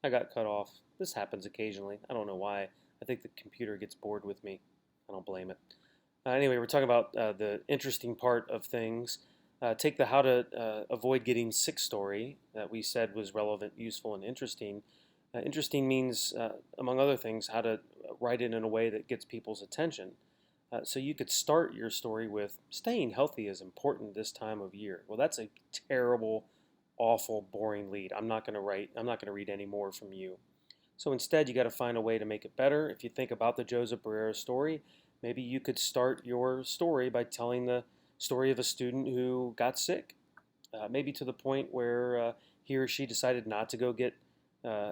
I got cut off. This happens occasionally. I don't know why. I think the computer gets bored with me. I don't blame it. Anyway, we're talking about the interesting part of things. Take the how to avoid getting sick story that we said was relevant, useful, and interesting. Interesting means, among other things, how to write it in a way that gets people's attention. So you could start your story with staying healthy is important this time of year. Well, that's a terrible, awful, boring lead. I'm not going to read any more from you. So instead, you got to find a way to make it better. If you think about the Joseph Barrera story, maybe you could start your story by telling the story of a student who got sick, maybe to the point where he or she decided not to go get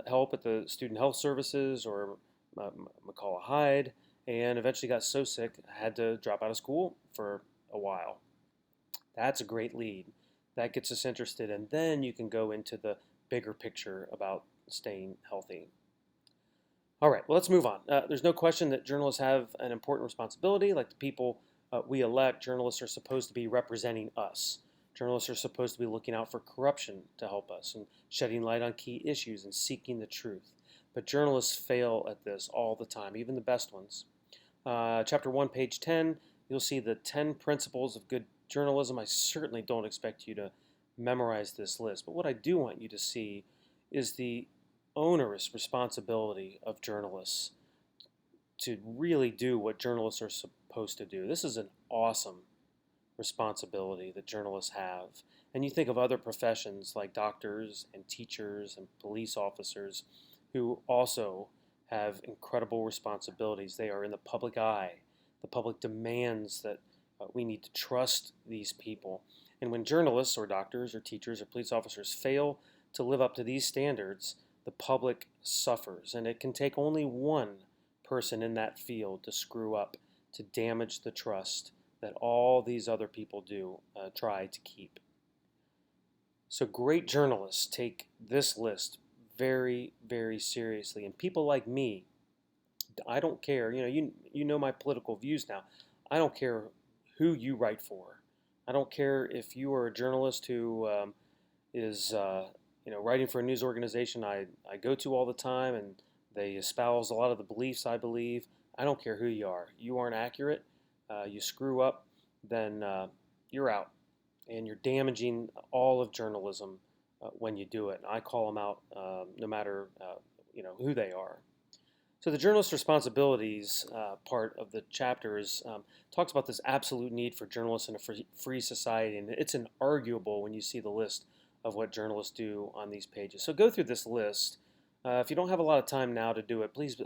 help at the student health services or McCullough Hyde, and eventually got so sick had to drop out of school for a while. That's a great lead. That gets us interested, and then you can go into the bigger picture about staying healthy. All right, well, let's move on. There's no question that journalists have an important responsibility. Like the people we elect, journalists are supposed to be representing us. Journalists are supposed to be looking out for corruption to help us and shedding light on key issues and seeking the truth. But journalists fail at this all the time, even the best ones. Chapter 1, page 10, you'll see the 10 principles of good journalism. I certainly don't expect you to memorize this list, but what I do want you to see is the onerous responsibility of journalists to really do what journalists are supposed to do. This is an awesome responsibility that journalists have. And you think of other professions like doctors and teachers and police officers who also have incredible responsibilities. They are in the public eye. The public demands that we need to trust these people. And when journalists or doctors or teachers or police officers fail to live up to these standards, the public suffers. And it can take only one person in that field to screw up, to damage the trust that all these other people try to keep. So great journalists take this list very, very seriously. And people like me, I don't care. You know my political views now. I don't care who you write for. I don't care if you are a journalist who is writing for a news organization I go to all the time, and they espouse a lot of the beliefs I believe. I don't care who you are. You aren't accurate. You screw up, then you're out, and you're damaging all of journalism when you do it. And I call them out no matter who they are. So the journalist responsibilities part of the chapters talks about this absolute need for journalists in a free society, and it's inarguable when you see the list of what journalists do on these pages. So go through this list. If you don't have a lot of time now to do it, please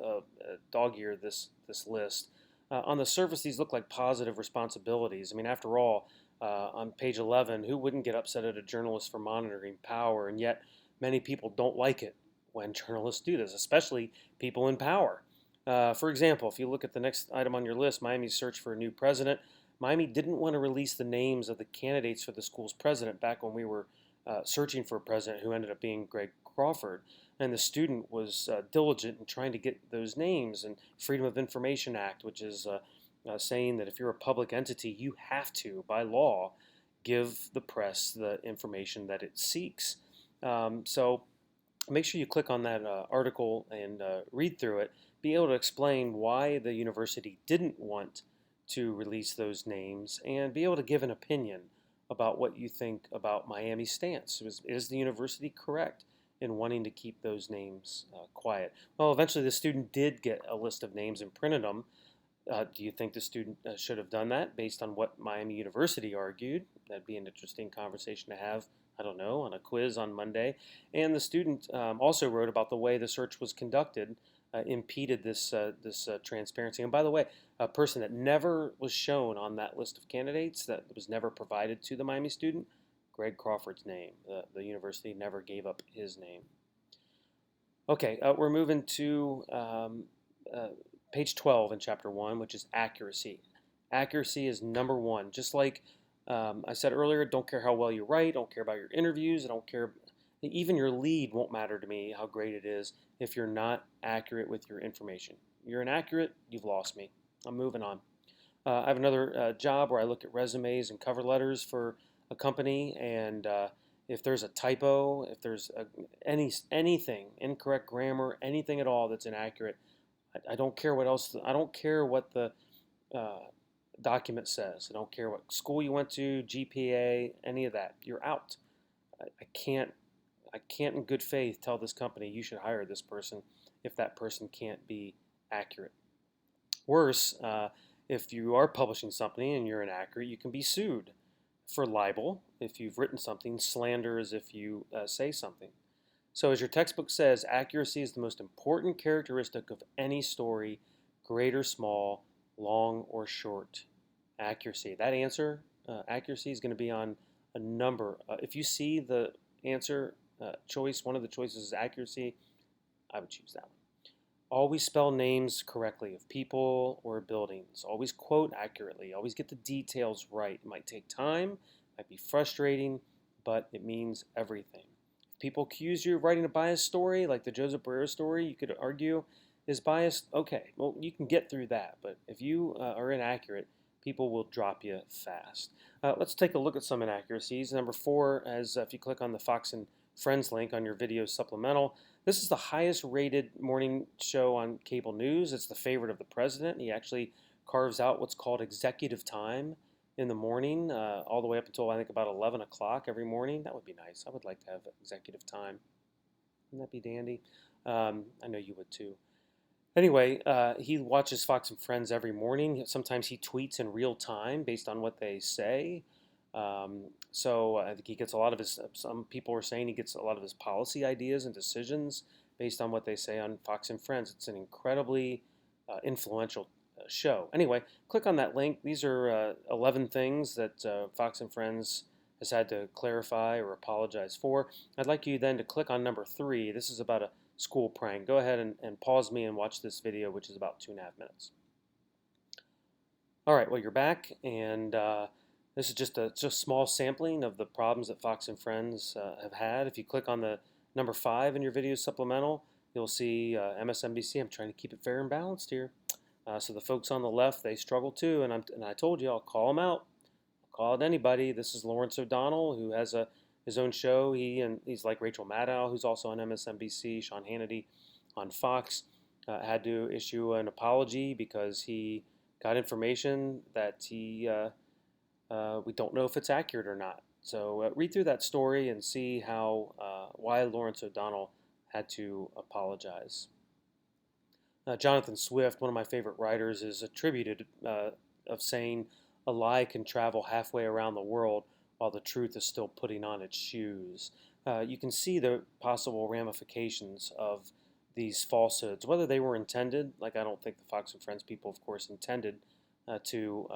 dog-ear this list. On the surface, these look like positive responsibilities. I mean, after all, on page 11, who wouldn't get upset at a journalist for monitoring power? And yet, many people don't like it when journalists do this, especially people in power. For example, if you look at the next item on your list, Miami's search for a new president, Miami didn't want to release the names of the candidates for the school's president back when we were searching for a president who ended up being Greg Crawford. And the student was diligent in trying to get those names. And Freedom of Information Act, which is saying that if you're a public entity, you have to, by law, give the press the information that it seeks. So make sure you click on that article and read through it. Be able to explain why the university didn't want to release those names and be able to give an opinion about what you think about Miami's stance. Is the university correct in wanting to keep those names quiet? Well, eventually the student did get a list of names and printed them. Do you think the student should have done that based on what Miami University argued? That'd be an interesting conversation to have, I don't know, on a quiz on Monday. And the student also wrote about the way the search was conducted impeded this transparency. And by the way, a person that never was shown on that list of candidates, that was never provided to the Miami student, Greg Crawford's name. The university never gave up his name. Okay, we're moving to page 12 in chapter 1, which is accuracy. Accuracy is number one. Just like I said earlier, don't care how well you write, don't care about your interviews, I don't care. Even your lead won't matter to me how great it is if you're not accurate with your information. You're inaccurate, you've lost me. I'm moving on. I have another job where I look at resumes and cover letters for a company, and if there's a typo, if there's anything, incorrect grammar, anything at all that's inaccurate, I don't care what else. I don't care what the uh, document says. I don't care what school you went to, GPA, any of that. You're out. I can't. I can't, in good faith, tell this company you should hire this person if that person can't be accurate. Worse, if you are publishing something and you're inaccurate, you can be sued for libel if you've written something, slander is if you say something. So, as your textbook says, accuracy is the most important characteristic of any story, great or small, long or short. Accuracy. That answer, accuracy, is going to be on a number. If you see the answer choice, one of the choices is accuracy, I would choose that one. Always spell names correctly of people or buildings. Always quote accurately. Always get the details right. It might take time, might be frustrating, but it means everything. If people accuse you of writing a biased story, like the Joseph Barrera story, you could argue is biased. Okay, well, you can get through that. But if you are inaccurate, people will drop you fast. Let's take a look at some inaccuracies. Number 4, as if you click on the Fox and Friends link on your video supplemental, this is the highest rated morning show on cable news. It's the favorite of the president. He actually carves out what's called executive time in the morning, all the way up until I think about 11 o'clock every morning. That would be nice. I would like to have executive time. Wouldn't that be dandy? I know you would too. Anyway, he watches Fox and Friends every morning. Sometimes he tweets in real time based on what they say. So I think he gets a lot of his, some people are saying he gets a lot of his policy ideas and decisions based on what they say on Fox and Friends. It's an incredibly influential show. Anyway, click on that link. These are 11 things that Fox and Friends has had to clarify or apologize for. I'd like you then to click on number 3. This is about a school prank. Go ahead and pause me and watch this video, which is about 2.5 minutes. All right, well, you're back, and this is just a small sampling of the problems that Fox and Friends have had. If you click on the number 5 in your video supplemental, you'll see MSNBC. I'm trying to keep it fair and balanced here. So the folks on the left, they struggle too, and I told you I'll call them out. I'll call out anybody. This is Lawrence O'Donnell, who has his own show. He's like Rachel Maddow, who's also on MSNBC. Sean Hannity on Fox had to issue an apology because he got information that we don't know if it's accurate or not. So read through that story and see how why Lawrence O'Donnell had to apologize. Jonathan Swift, one of my favorite writers, is attributed of saying a lie can travel halfway around the world while the truth is still putting on its shoes. You can see the possible ramifications of these falsehoods, whether they were intended. Like, I don't think the Fox and Friends people, of course, intended to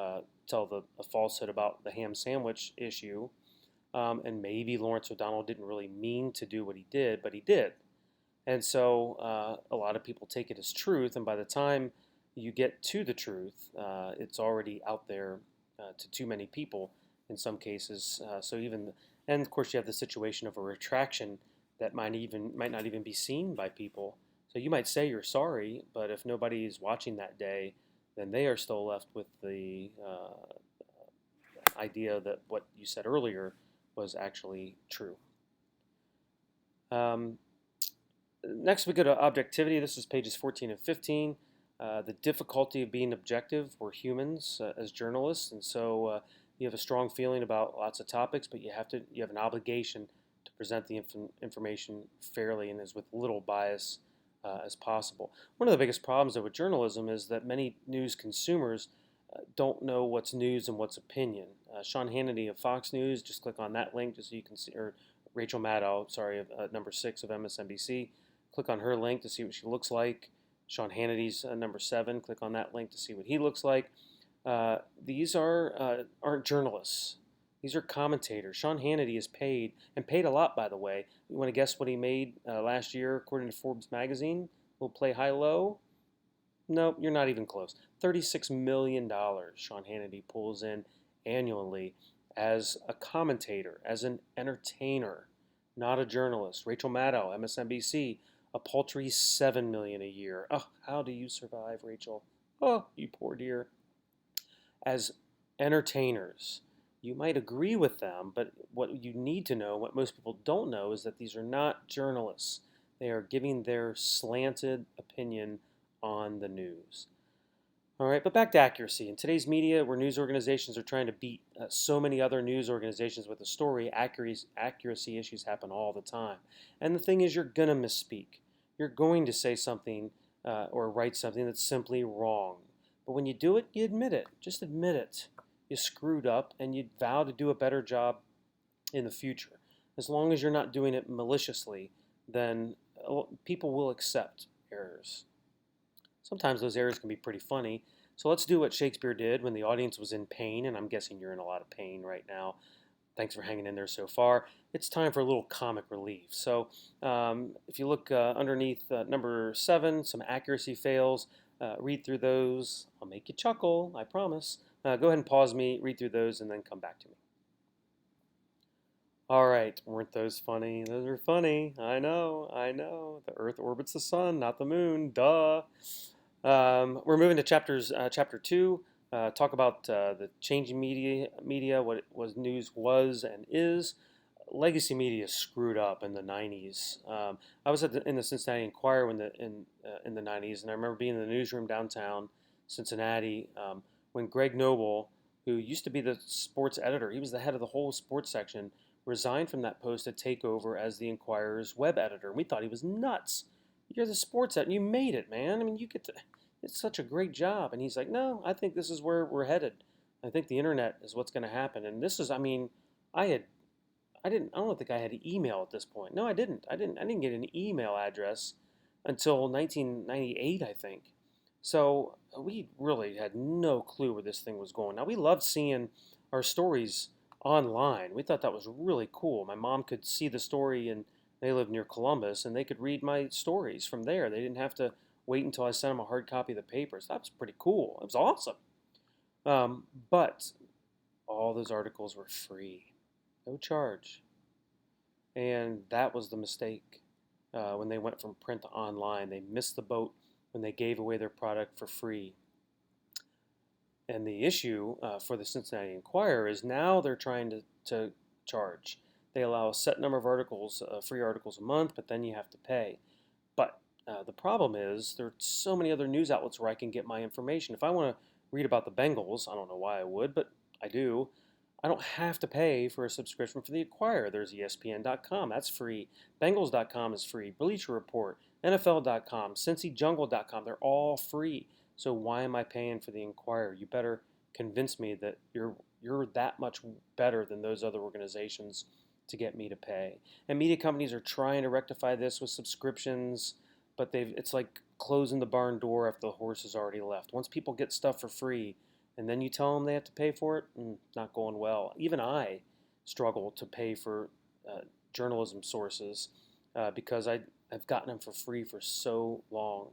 tell a falsehood about the ham sandwich issue, and maybe Lawrence O'Donnell didn't really mean to do what he did, but he did. And so a lot of people take it as truth, and by the time you get to the truth, it's already out there to too many people in some cases. And of course you have the situation of a retraction that might not even be seen by people. So you might say you're sorry, but if nobody is watching that day, then they are still left with the idea that what you said earlier was actually true. Next, we go to objectivity. This is pages 14 and 15. The difficulty of being objective. We're humans as journalists, and so you have a strong feeling about lots of topics, but you have an obligation to present the information fairly and as with little bias as possible. One of the biggest problems with journalism is that many news consumers don't know what's news and what's opinion. Sean Hannity of Fox News, just click on that link just so you can see, or Rachel Maddow, sorry, of number 6 of MSNBC. Click on her link to see what she looks like. Sean Hannity's number 7. Click on that link to see what he looks like. These aren't journalists. These are commentators. Sean Hannity is paid, and paid a lot, by the way. You want to guess what he made last year, according to Forbes magazine? We'll play high-low. No, you're not even close. $36 million Sean Hannity pulls in annually as a commentator, as an entertainer, not a journalist. Rachel Maddow, MSNBC, a paltry $7 million a year. Oh, how do you survive, Rachel? Oh, you poor dear. As entertainers, You might agree with them, but what you need to know, what most people don't know, is that these are not journalists. They are giving their slanted opinion on the news. All right, but back to accuracy. In today's media, where news organizations are trying to beat so many other news organizations with a story, accuracy issues happen all the time. And the thing is, you're going to misspeak. You're going to say something or write something that's simply wrong. But when you do it, you admit it. Just admit it. You screwed up and you vow to do a better job in the future. As long as you're not doing it maliciously, then people will accept errors. Sometimes those errors can be pretty funny. So let's do what Shakespeare did when the audience was in pain, and I'm guessing you're in a lot of pain right now. Thanks for hanging in there so far. It's time for a little comic relief. So if you look underneath number 7, some accuracy fails, read through those. I'll make you chuckle, I promise. Go ahead and pause me, read through those, and then come back to me. All right, weren't those funny? Those are funny. I know, I know. The Earth orbits the sun, not the moon. Duh. We're moving to chapter 2. Talk about the changing media, what it was news was and is. Legacy media screwed up in the 90s. I was in the Cincinnati Enquirer in the 90s, and I remember being in the newsroom downtown Cincinnati when Greg Noble, who used to be the sports editor, he was the head of the whole sports section, resigned from that post to take over as the Enquirer's web editor. And we thought he was nuts. You're the sports editor. You made it, man. I mean, you get to. It's such a great job. And he's like, no, I think this is where we're headed. I think the internet is what's going to happen. And this is, I mean, I had, I don't think I had an email at this point. No, I didn't. I didn't get an email address until 1998, I think. So we really had no clue where this thing was going. Now we loved seeing our stories online. We thought that was really cool. My mom could see the story, and they lived near Columbus, and they could read my stories from there. They didn't have to wait until I sent them a hard copy of the papers. That was pretty cool. It was awesome. But all those articles were free, no charge. And that was the mistake when they went from print to online. They missed the boat when they gave away their product for free. And the issue for the Cincinnati Enquirer is now they're trying to charge. They allow a set number of articles, free articles a month, but then you have to pay. But the problem is there are so many other news outlets where I can get my information. If I want to read about the Bengals, I don't know why I would, but I do. I don't have to pay for a subscription for the Enquirer. There's ESPN.com, that's free. Bengals.com is free. Bleacher Report, NFL.com, CincyJungle.com, they're all free. So why am I paying for the Enquirer? You better convince me that you're that much better than those other organizations to get me to pay. And media companies are trying to rectify this with subscriptions, but it's like closing the barn door after the horse has already left. Once people get stuff for free, and then you tell them they have to pay for it, not going well. Even I struggle to pay for journalism sources because I've gotten them for free for so long.